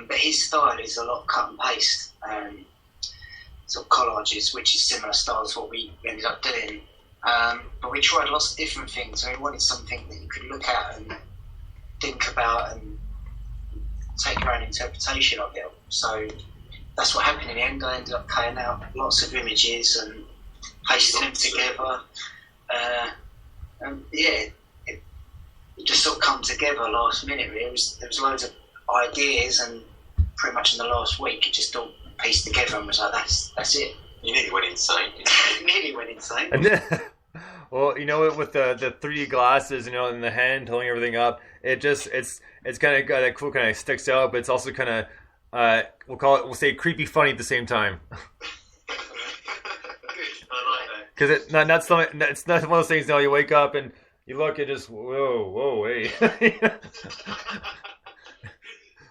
But his style is a lot cut and paste, sort of collages, which is similar style to what we ended up doing. But we tried lots of different things, and we wanted something that you could look at and think about and take your own interpretation of it. So that's what happened in the end. I ended up cutting out lots of images and pasting them together. And yeah, it just sort of come together last minute, really. There was loads of ideas, and pretty much in the last week it just all pieced together and was like, that's it. You nearly went insane. Nearly went insane. Well, you know, with the 3D glasses, you know, and the hand holding everything up, it's kind of got a cool, kind of sticks out, but it's also kind of we'll say creepy funny at the same time. Because it's not one of those things. Now you wake up and you look at just whoa, hey.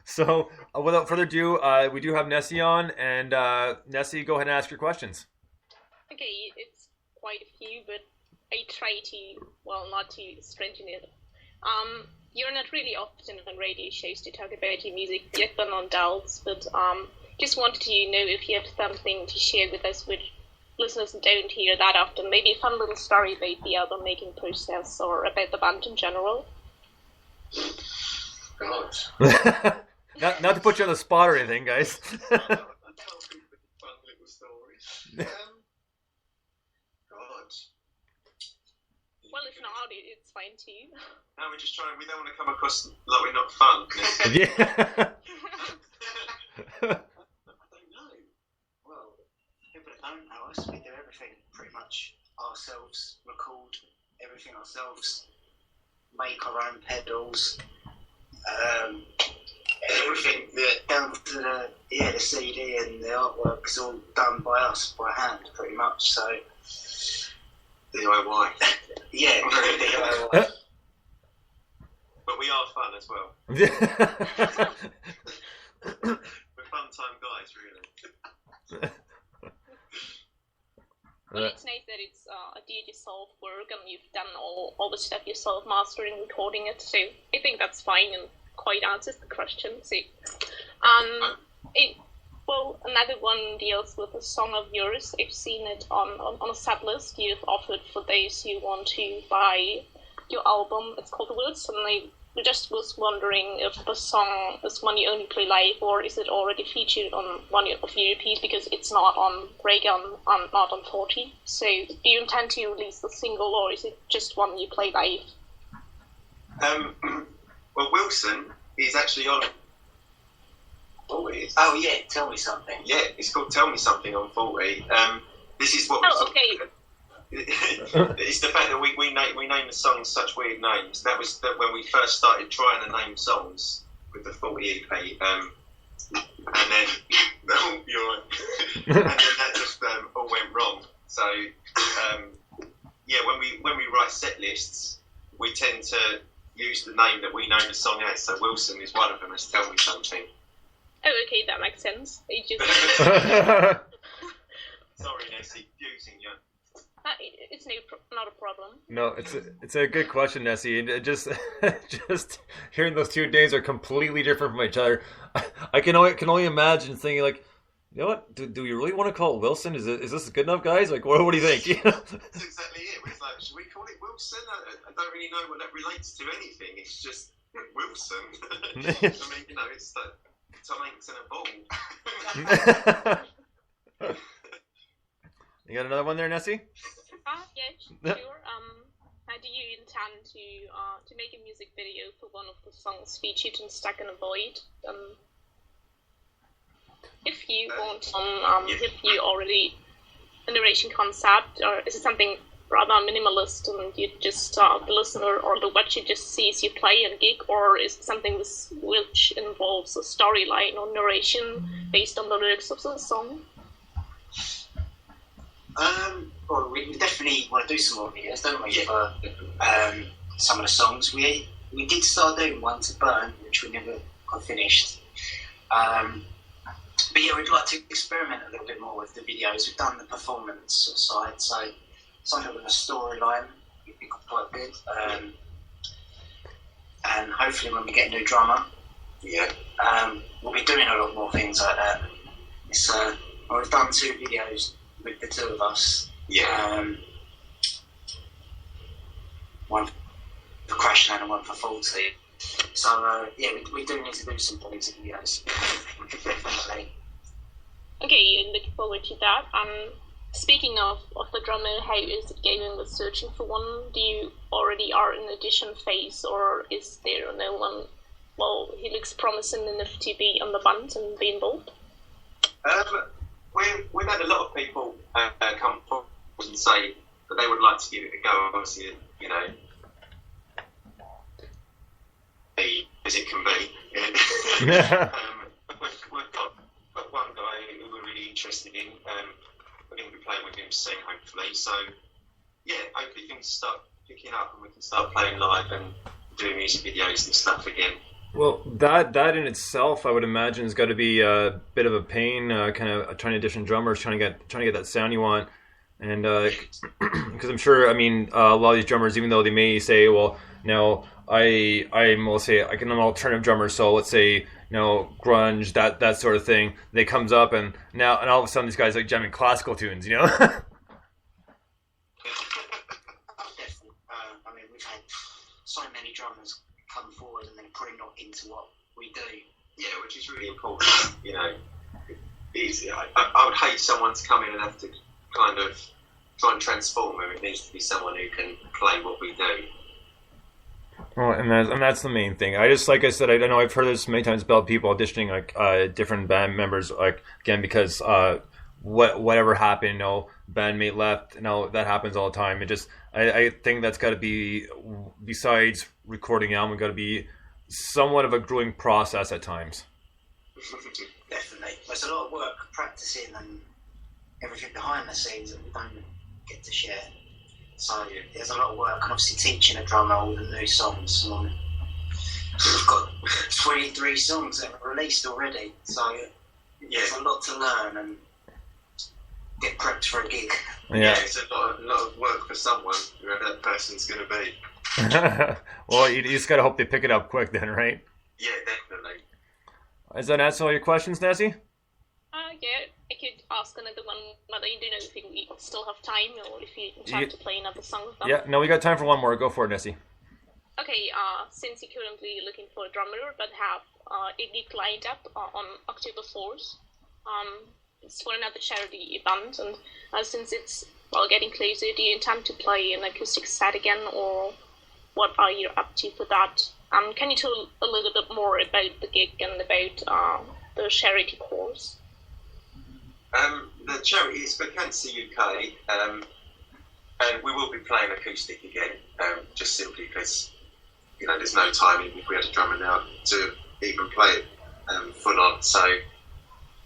So without further ado, we do have Nessie on, and Nessie, go ahead and ask your questions. Okay, it's quite a few, but I try to, not to strengthen it. You're not really often on radio shows to talk about your music, yet done on Dolls, but just wanted to know if you have something to share with us which listeners don't hear that often. Maybe a fun little story about the album making process or about the band in general. God. Not to put you on the spot or anything, guys. I tell people fun little stories. God. Well, if not, it's fine too. No, we're just trying. We don't want to come across like we're not fun. Yeah. I don't know. Well, people that don't know us, we do everything pretty much ourselves, record everything ourselves, make our own pedals, everything down to the CD and the artwork is all done by us, by hand, pretty much. So DIY. Yeah, very DIY. But we are fun as well. Yeah. We're fun time guys, really. Well, it's nice that it's do-it-yourself work and you've done all the stuff yourself, mastering, recording it. So I think that's fine and quite answers the question. So, another one deals with a song of yours. I've seen it on a set list you've offered for those who want to buy your album. It's called Woods, and I just was wondering if the song is one you only play live, or is it already featured on one of your EPs, because it's not on Break-On, not on 40. So do you intend to release the single, or is it just one you play live? Well, Wilson is actually on 40. Oh yeah, Tell Me Something. Yeah, it's called Tell Me Something on 40. This is what. Oh, okay. It's the fact that we name the songs such weird names. That was when we first started trying to name songs with the 40 EP, and then you're right. And then that just all went wrong. So when we write set lists, we tend to use the name that we know the song as. So Wilson is one of them. As Tell Me Something. Oh, okay, that makes sense. Sorry, Nessie, confusing you. It's not a problem. No, it's a good question, Nessie. And just hearing those two names are completely different from each other. I can only imagine thinking like, you know what? Do we really want to call it Wilson? Is this good enough, guys? Like, what do you think? That's exactly it. It's like, should we call it Wilson? I don't really know what that relates to anything. It's just Wilson. I mean, it's like Tom Hanks in a ball. You got another one there, Nessie? Yeah, sure. How do you intend to make a music video for one of the songs featured in Stuck in a Void? If you want, if you already a narration concept, or is it something rather minimalist and you just the listener or the watcher just sees you play and gig, or is it something which involves a storyline or narration based on the lyrics of the song? Well, we definitely want to do some more videos, don't we, for some of the songs. We did start doing one to Burn, which we never got finished. But yeah, we'd like to experiment a little bit more with the videos. We've done the performance side, so something with a storyline would be quite good. And hopefully when we get a new drummer, we'll be doing more things like that. It's well, we've done 2 videos with the 2 of us. Yeah. One for Crashland and one for 40. So yeah, we do need to do some music videos. Definitely. Okay, looking forward to that. Speaking of the drummer, how is it going with searching for one? Do you already are in audition phase, or is there no one? Well, he looks promising enough to be on the band and be involved. We've had a lot of people come forward and say that they would like to give it a go. Obviously, you know, as it can be. We've got one guy who we're really interested in. We're going to be playing with him soon, hopefully. So, yeah, hopefully things start picking up and we can start playing live and doing music videos and stuff again. Well, that in itself, I would imagine, has got to be a bit of a pain. Kind of trying to audition drummers, trying to get that sound you want, and because I'm sure, I mean, a lot of these drummers, even though they may say, well, no, I'm an alternative drummer, so let's say, grunge, that sort of thing. They comes up and all of a sudden these guys like jamming classical tunes, Definitely. I mean, we've had so many drummers come forward and then pretty not into what we do. Yeah, which is really important. I would hate someone to come in and have to kind of try and transform them. It needs to be someone who can play what we do. Well, and that's the main thing. I just, like I said, I know I've heard this many times about people auditioning like different band members, like, again, because whatever happened, bandmate left, that happens all the time. It just, I think that's got to be, besides recording an album, got to be somewhat of a grueling process at times. Definitely. There's a lot of work practicing and everything behind the scenes that we don't get to share. So there's a lot of work, and obviously teaching a drummer all the new songs. We've got 23 songs that are released already, so there's a lot to learn and get prepped for a gig. Yeah, it's a lot of work for someone, whoever that person's going to be. Well, you just got to hope they pick it up quick then, right? Yeah, definitely. Does that answer all your questions, Nessie? Yeah, I could ask another one, but I don't think we still have time, or if you have to play another song with them. Yeah, no, we got time for one more. Go for it, Nessie. Okay, since you're currently looking for a drummer, but have a gig lined up on October 4th, it's for another charity event, and since it's getting closer, do you intend to play an acoustic set again, or what are you up to for that? Can you tell a little bit more about the gig and about the charity cause? The charity is for Cancer UK, and we will be playing acoustic again, just simply because there's no time, even if we had a drummer now, to even play it full on. So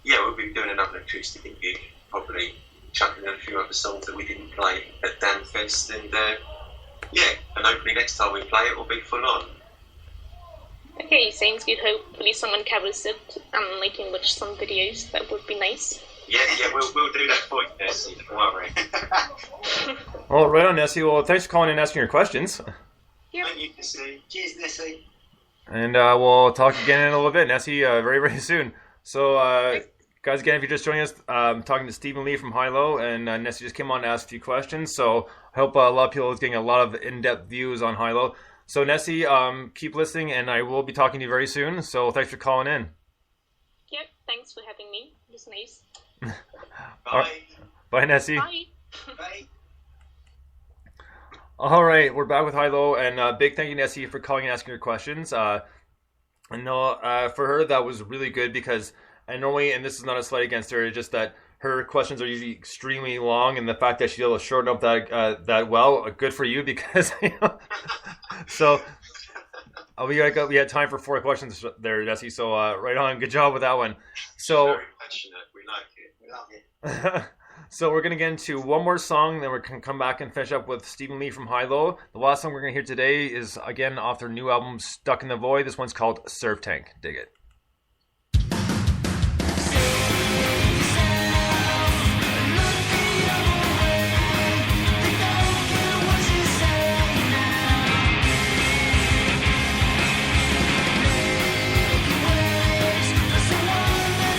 yeah, we'll be doing another acoustic gig, probably chucking in a few other songs that we didn't play at Danfest, and and hopefully next time we play it will be full on. Okay, sounds good. Hopefully someone covers it and making with some videos. That would be nice. Yeah, we'll do that for you, Nessie. Don't worry. Well, right on, Nessie. Well, thanks for calling and asking your questions. Yep. Thank you, Nessie. Cheers, Nessie. And we'll talk again in a little bit, Nessie, very, very soon. So, guys, again, if you're just joining us, I'm talking to Stephen Lee from High Low, and Nessie just came on to ask a few questions. So I hope a lot of people are getting a lot of in-depth views on High Low. So, Nessie, keep listening, and I will be talking to you very soon. So thanks for calling in. Yep, thanks for having me. It was nice. Bye. Bye, Nessie. Bye. Bye. All right, we're back with High Low, and big thank you, Nessie, for calling and asking your questions. I know for her that was really good because, and normally, and this is not a slight against her, it's just that her questions are usually extremely long, and the fact that she's able to shorten up that well, good for you because. So. We had time for 4 questions there, Nessie. So right on, good job with that one. So very passionate. We like it. We love it. So we're gonna get into one more song, then we're gonna come back and finish up with Stephen Lee from High Low. The last song we're gonna hear today is again off their new album, Stuck in the Void. This one's called Surf Tank. Dig it. That's the one that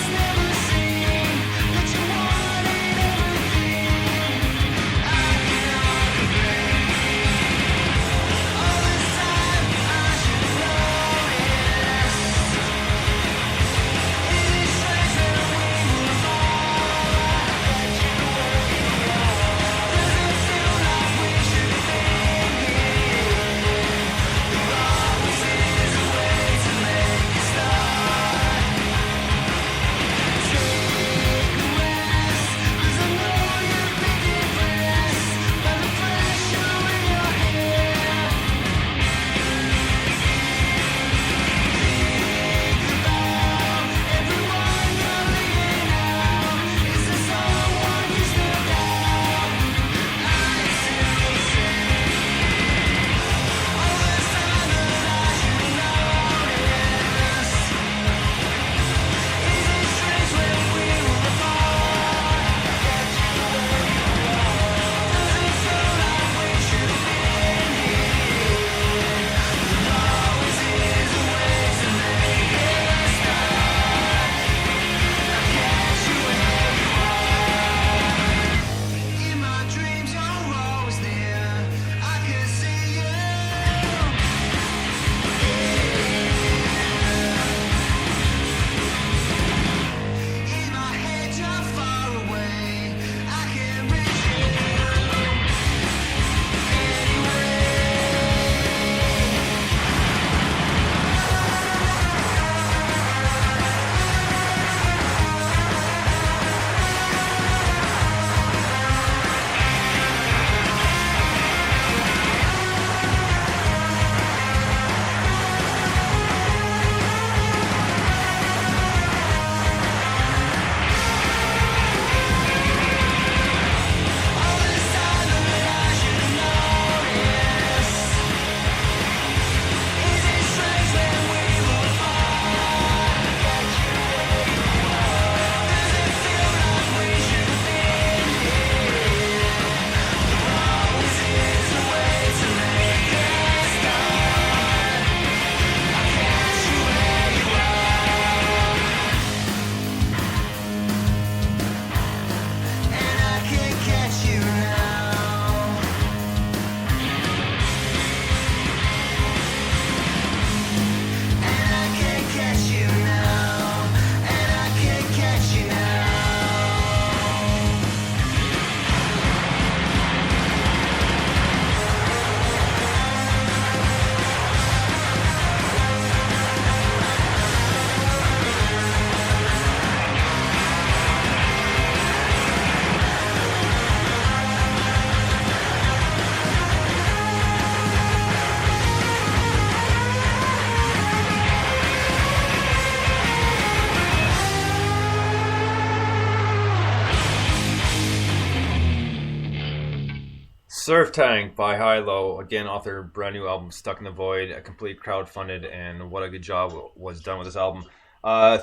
Surf Tank by High Low, again off their brand new album Stuck in the Void, a complete crowdfunded, and what a good job was done with this album.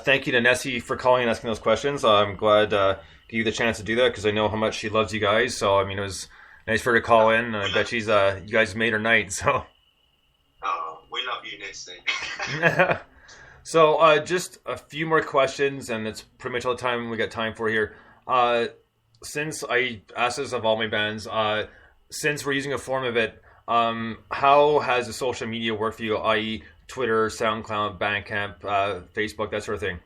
Thank you to Nessie for calling and asking those questions. I'm glad to give you the chance to do that because I know how much she loves you guys. So I mean, it was nice for her to call in. I bet she's you guys made her night. So. Oh, we love you, Nessie. So just a few more questions, and it's pretty much all the time we got time for here. Since I asked this of all my bands, since we're using a form of it, how has the social media worked for you, i.e. Twitter, SoundCloud, Bandcamp, Facebook, that sort of thing?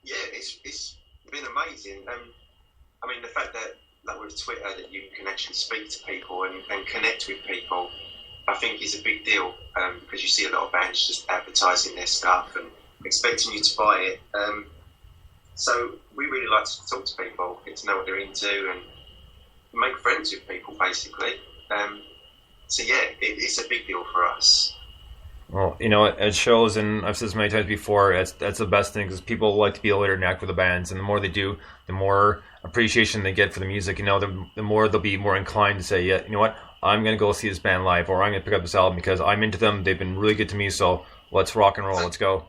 Yeah, it's been amazing. I mean, the fact that like with Twitter that you can actually speak to people and connect with people, I think is a big deal because you see a lot of bands just advertising their stuff and expecting you to buy it. So we really like to talk to people, get to know what they're into, and make friends with people, basically. So yeah, it's a big deal for us. Well, you know, it shows, and I've said this many times before, that's the best thing because people like to be able to interact with the bands, and the more they do, the more appreciation they get for the music. You know, the more they'll be more inclined to say, yeah, you know what, I'm going to go see this band live, or I'm going to pick up this album because I'm into them. They've been really good to me, so let's rock and roll. Let's go.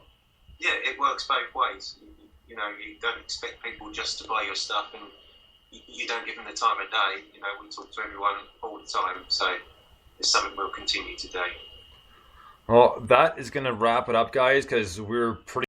Yeah, it works both ways. You know, you don't expect people just to buy your stuff, and you don't give them the time of day. You know, we talk to everyone all the time, so it's something we'll continue to do. Well, that is going to wrap it up, guys, because we're pretty